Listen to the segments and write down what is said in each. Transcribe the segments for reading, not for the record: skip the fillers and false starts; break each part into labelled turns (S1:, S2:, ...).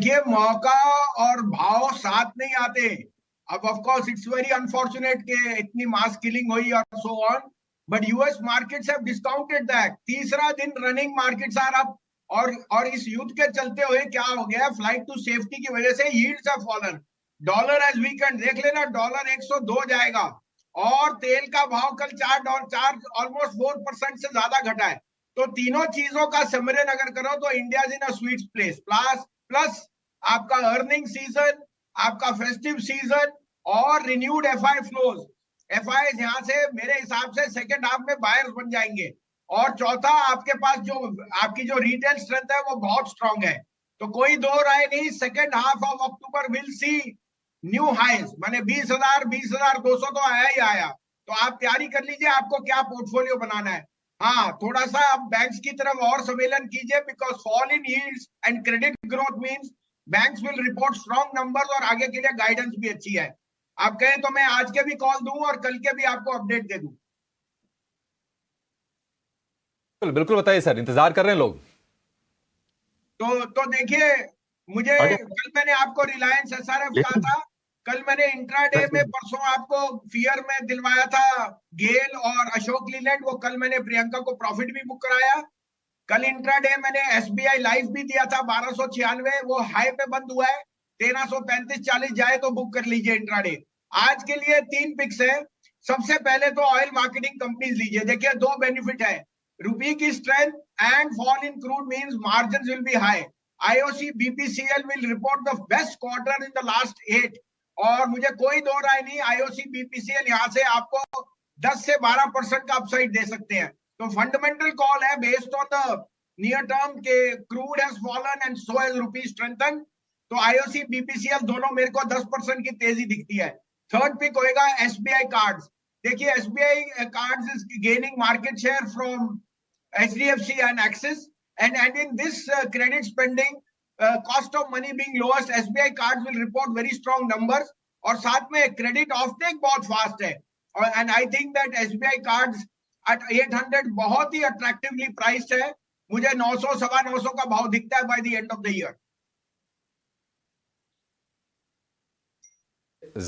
S1: देखिए मौका और भाव साथ नहीं आते। अब of course it's very unfortunate कि इतनी मास किलिंग हुई और so on, but US markets have discounted that. तीसरा दिन रनिंग मार्केट्स आर अप, और इस युद्ध के चलते हुए क्या हो गया, फ्लाइट टू सेफ्टी की वजह से yields have fallen. Dollar has weakened, देख लेना डॉलर 102 जाएगा, और तेल का भाव कल 4 ऑलमोस्ट 4% से ज्यादा घटा है। तो तीनों चीजों का समरन अगर करो तो India is in a sweet place. Plus आपका अर्निंग सीजन, आपका फेस्टिव सीजन और रिन्यूड एफआई फ्लोज। एफआई यहां से मेरे हिसाब से सेकेंड हाफ में बायर्स बन जाएंगे। और चौथा, आपके पास जो आपकी जो रिटेल स्ट्रेंथ है वो बहुत स्ट्रांग है। तो कोई दो राय नहीं, second half of October will see new highs, माने 20,000 20,200 तो आया ही आया। तो आप तैयारी कर लीजिए आपको क्या पोर्टफोलियो बनाना है। हाँ, थोड़ा सा आप बैंक्स की तरफ और सम्मेलन कीजिए, because fall in yields and credit growth means banks will report strong numbers, और आगे के लिए गाइडेंस भी अच्छी है। आप कहें तो मैं आज के भी कॉल दूं और कल के भी आपको अपडेट दे दूं।
S2: बिल्कुल बताइए सर, इंतजार कर रहे हैं लोग।
S1: तो देखिए, मुझे कल मैंने आपको रिलायंस एसआरएफ कहा था, कल मैंने इंट्राडे में परसों आपको फियर में दिलवाया था गेल और अशोक लीलैंड, वो कल मैंने प्रियंका को प्रॉफिट भी बुक कराया। कल इंट्राडे मैंने एसबीआई लाइफ भी दिया था 1296, वो हाई पे बंद हुआ है। 1335-40 जाए तो बुक कर लीजिए इंट्राडे। आज के लिए 3 पिक्स है। सबसे पहले तो ऑयल मार्केटिंग कंपनीज लीजिए। देखिए 2 बेनिफिट है, रुपये की strength and fall in crude means margins will be high. IOC BPCL will report the best quarter in the last 8, और मुझे कोई दो राय नहीं, आईओसी बीपीसीएल यहां से आपको 10 से 12% का अपसाइड दे सकते हैं। तो फंडामेंटल कॉल है based on the near term के crude has fallen and so has rupee strengthen. तो आईओसी बीपीसीएल दोनों मेरे को 10% की तेजी दिखती है। थर्ड पिक होएगा एसबीआई कार्ड्स। देखिए SBI cards is gaining market share from HDFC and Axis, and in this credit spending, cost of money being lowest, SBI cards will report very strong numbers, और साथ में credit offtake बहुत fast है। और and I think that SBI cards at 800 बहुत ही attractively priced है। मुझे 900 सवा 900 का भाव दिखता है by the end of the year.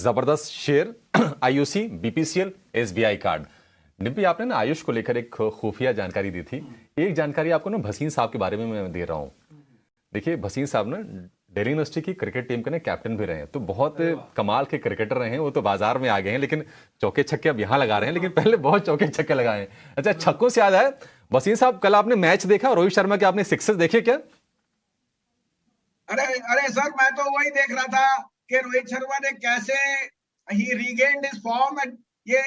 S2: जबरदस्त share, IOC, BPCL, SBI card. Dimpy, आपने ना आयुष को लेकर एक खुफिया जानकारी दी थी। एक जानकारी आपको ना भसीन साहब के बारे में मैं दे रहा हूँ। देखिए भसीन साहब ना दिल्ली यूनिवर्सिटी की क्रिकेट टीम के ना कैप्टन भी रहे हैं, तो बहुत कमाल के क्रिकेटर रहे हैं। वो तो बाजार में आ गए हैं, लेकिन चौके छक्के अब यहाँ लगा रहे हैं, लेकिन पहले बहुत चौके छक्के लगाए हैं। अच्छा, छक्कों से याद है भसीन साहब, कल आपने मैच देखा, रोहित शर्मा के आपने सिक्सेस देखे क्या?
S1: अरे सर, मैं तो वही देख रहा था कि रोहित शर्मा ने कैसे ही रीगेन्ड हिज फॉर्म, एंड ये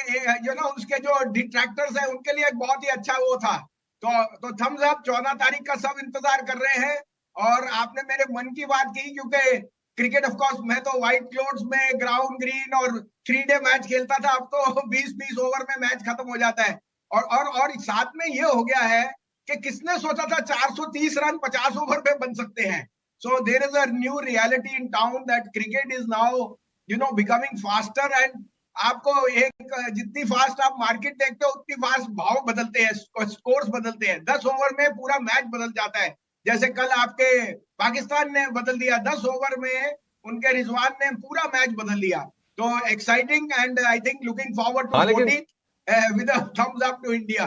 S1: यू नो उसके जो डिट्रैक्टर्स हैं उनके लिए एक बहुत ही अच्छा वो था। तो थम्स अप, 14 तारीख का सब इंतजार कर रहे हैं। और आपने मेरे मन की बात की, क्योंकि क्रिकेट ऑफ कोर्स मैं तो व्हाइट क्लोथ्स में ग्राउंड ग्रीन और 3 डे मैच खेलता था। अब तो 20-20 ओवर में मैच खत्म हो जाता है। और साथ में ये हो गया है कि किसने सोचा था 430 रन 50 ओवर में बन सकते हैं। So there is a new reality in town that cricket is now becoming faster, and आपको एक जितनी फास्ट आप मार्केट देखते हो उतनी फास्ट भाव बदलते हैं, स्कोर्स बदलते हैं। 10 ओवर में पूरा मैच बदल जाता है। जैसे कल आपके पाकिस्तान ने बदल दिया, 10 ओवर में उनके रिजवान ने पूरा मैच बदल दिया। तो exciting, and I think looking forward to 14 with a thumbs up to India.